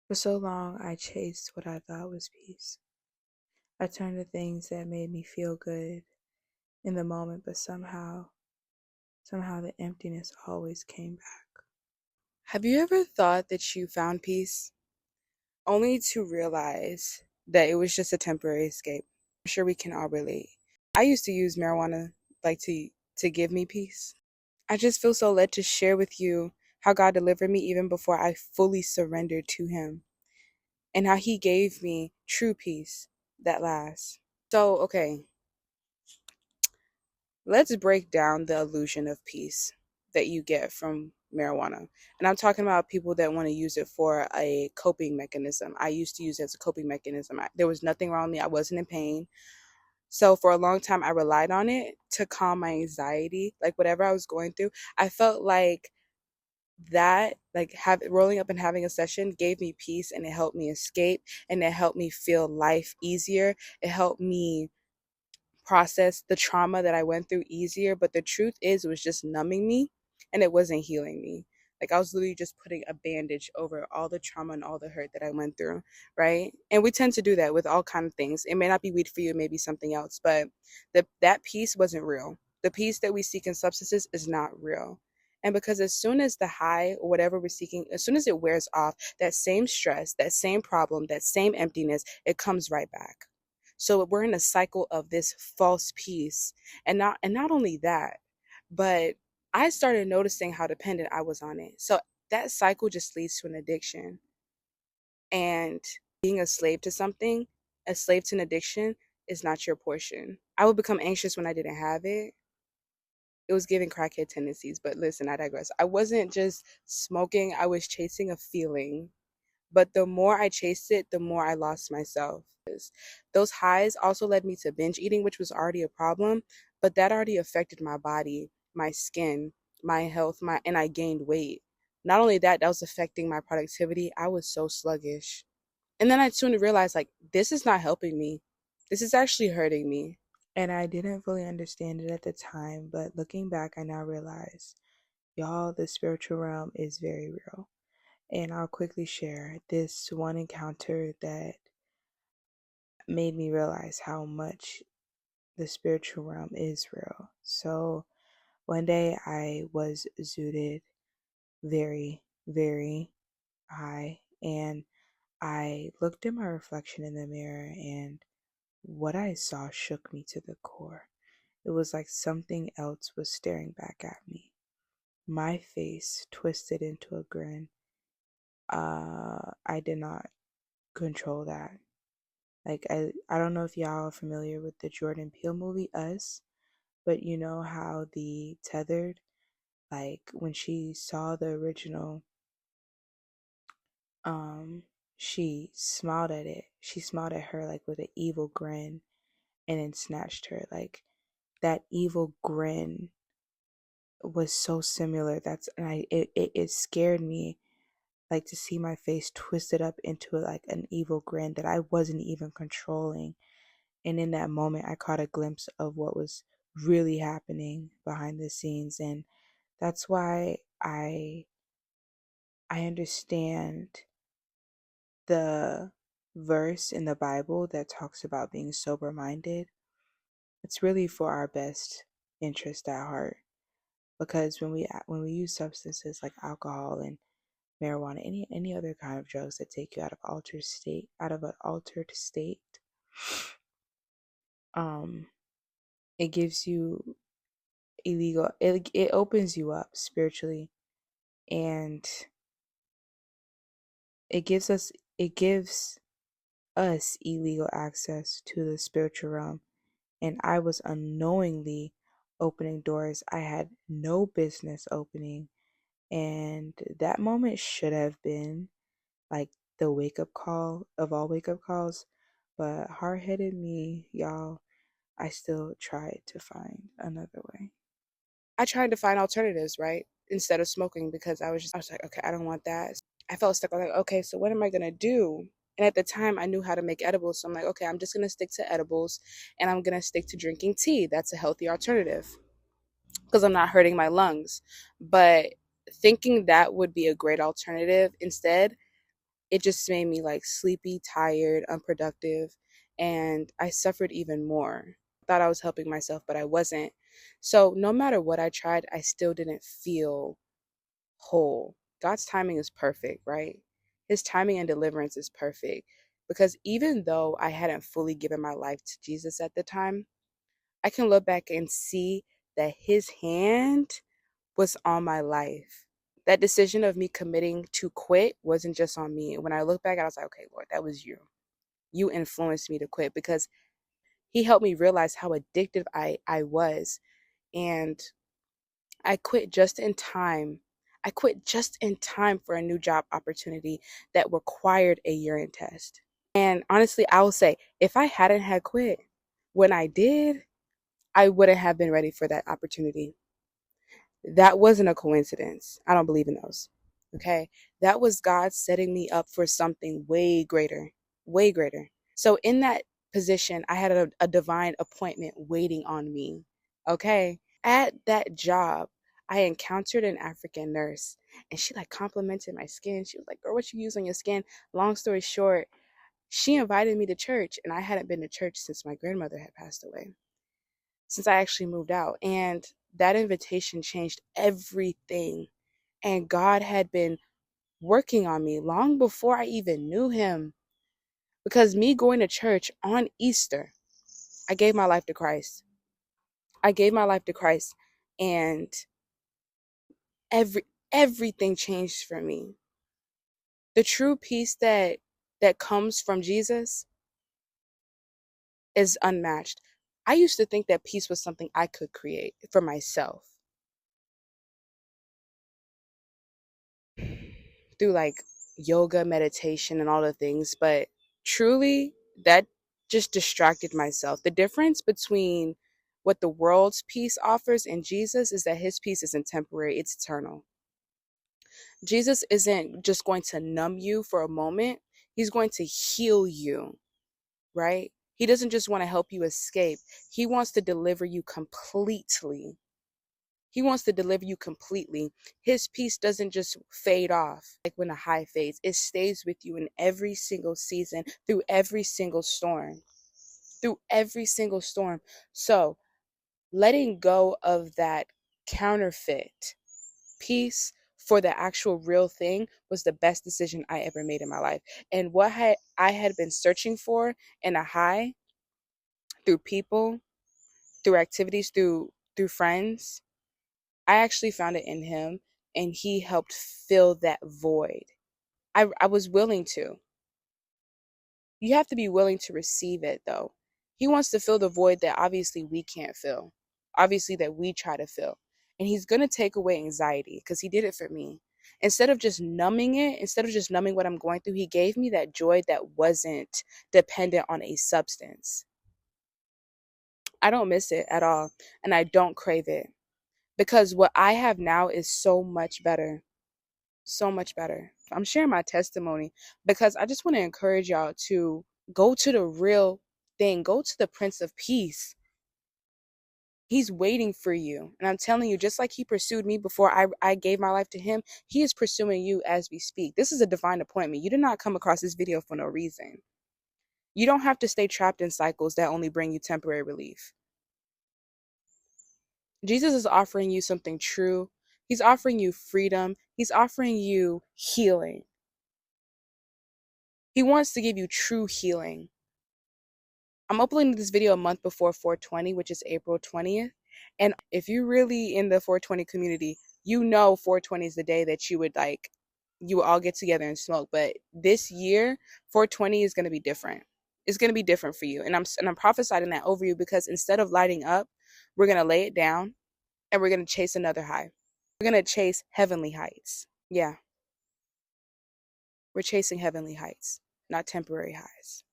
For so long, I chased what I thought was peace. I turned to things that made me feel good in the moment, but somehow the emptiness always came back. Have you ever thought that you found peace only to realize that it was just a temporary escape? I'm sure we can all relate. I used to use marijuana like to give me peace. I just feel so led to share with you how God delivered me even before I fully surrendered to him and how he gave me true peace that lasts. So, okay, let's break down the illusion of peace that you get from marijuana. And I'm talking about people that want to use it for a coping mechanism. I used to use it as a coping mechanism. There was nothing wrong with me. I wasn't in pain. So for a long time, I relied on it to calm my anxiety, like whatever I was going through. I felt like rolling up and having a session gave me peace, and it helped me escape, and it helped me feel life easier. It helped me process the trauma that I went through easier. But the truth is, it was just numbing me and it wasn't healing me. Like I was literally just putting a bandage over all the trauma and all the hurt that I went through, right? And we tend to do that with all kind of things. It may not be weed for you, it may be something else, but that peace wasn't real. The peace that we seek in substances is not real. And because as soon as the high or whatever we're seeking, as soon as it wears off, that same stress, that same problem, that same emptiness, it comes right back. So we're in a cycle of this false peace. And not only that, but I started noticing how dependent I was on it. So that cycle just leads to an addiction. And being a slave to something, a slave to an addiction, is not your portion. I would become anxious when I didn't have it. It was giving crackhead tendencies, but listen, I digress. I wasn't just smoking, I was chasing a feeling. But the more I chased it, the more I lost myself. Those highs also led me to binge eating, which was already a problem, but that already affected my body, my skin, my health, and I gained weight. Not only that, that was affecting my productivity. I was so sluggish. And then I soon realized like this is not helping me. This is actually hurting me. And I didn't fully understand it at the time, but looking back, I now realize, y'all, the spiritual realm is very real. And I'll quickly share this one encounter that made me realize how much the spiritual realm is real. So one day I was zooted very, very high, and I looked at my reflection in the mirror, and what I saw shook me to the core. It was like something else was staring back at me. My face twisted into a grin. I did not control that. Like I don't know if y'all are familiar with the Jordan Peele movie Us, but you know how the tethered, like when she saw the original, um, she smiled at it. She smiled at her like with an evil grin, and then snatched her. Like that evil grin was so similar. That's and I it scared me, like to see my face twisted up into like an evil grin that I wasn't even controlling. And in that moment, I caught a glimpse of what was really happening behind the scenes. And that's why I understand the verse in the Bible that talks about being sober minded. It's really for our best interest at heart. Because when we use substances like alcohol and marijuana, any other kind of drugs that take you out of an altered state, um, it gives you illegal. It opens you up spiritually, and it gives us illegal access to the spiritual realm. And I was unknowingly opening doors I had no business opening. And that moment should have been like the wake up call of all wake up calls. But hard headed me, y'all, I still tried to find another way. I tried to find alternatives, right? Instead of smoking because I was like, okay, I don't want that. I felt stuck. I was like, okay, so what am I gonna do? And at the time, I knew how to make edibles, so I'm like, okay, I'm just gonna stick to edibles, and I'm gonna stick to drinking tea. That's a healthy alternative because I'm not hurting my lungs. But thinking that would be a great alternative instead, it just made me like sleepy, tired, unproductive, and I suffered even more. Thought I was helping myself, but I wasn't. So no matter what I tried, I still didn't feel whole. God's timing is perfect, right? His timing and deliverance is perfect. Because even though I hadn't fully given my life to Jesus at the time, I can look back and see that his hand was on my life. That decision of me committing to quit wasn't just on me. When I look back, I was like, okay, Lord, that was you. You influenced me to quit because he helped me realize how addictive I was. And I quit just in time. I quit just in time for a new job opportunity that required a urine test. And honestly, I will say, if I hadn't had quit when I did, I wouldn't have been ready for that opportunity. That wasn't a coincidence. I don't believe in those. Okay. That was God setting me up for something way greater, way greater. So in that position, I had a divine appointment waiting on me. Okay. At that job, I encountered an African nurse and she like complimented my skin. She was like, girl, what you use on your skin? Long story short, she invited me to church and I hadn't been to church since my grandmother had passed away, since I actually moved out. And that invitation changed everything. And God had been working on me long before I even knew him. Because me going to church on Easter, I gave my life to Christ. I gave my life to Christ and everything changed for me. The true peace that comes from Jesus is unmatched. I used to think that peace was something I could create for myself through like yoga, meditation, and all the things, but truly that just distracted myself. The difference between what the world's peace offers and Jesus is that his peace isn't temporary, it's eternal. Jesus isn't just going to numb you for a moment, he's going to heal you, right? He doesn't just want to help you escape, he wants to deliver you completely. He wants to deliver you completely. His peace doesn't just fade off like when a high fades. It stays with you in every single season, through every single storm, through every single storm. So letting go of that counterfeit peace for the actual real thing was the best decision I ever made in my life. And what I had been searching for in a high, through people, through activities, through friends, I actually found it in him and he helped fill that void. I was willing to. You have to be willing to receive it though. He wants to fill the void that obviously we can't fill, obviously that we try to fill. And he's going to take away anxiety because he did it for me. Instead of just numbing it, instead of just numbing what I'm going through, he gave me that joy that wasn't dependent on a substance. I don't miss it at all and I don't crave it because what I have now is so much better. So much better. I'm sharing my testimony because I just want to encourage y'all to go to the real thing. Go to the Prince of Peace. He's waiting for you. And I'm telling you, just like he pursued me before I gave my life to him, he is pursuing you as we speak. This is a divine appointment. You did not come across this video for no reason. You don't have to stay trapped in cycles that only bring you temporary relief. Jesus is offering you something true. He's offering you freedom. He's offering you healing. He wants to give you true healing. I'm uploading this video a month before 420, which is April 20th. And if you're really in the 420 community, you know 420 is the day that you would all get together and smoke. But this year, 420 is going to be different. It's going to be different for you. And I'm prophesying that over you because instead of lighting up, we're going to lay it down and we're going to chase another high. We're going to chase heavenly heights. Yeah, we're chasing heavenly heights, not temporary highs.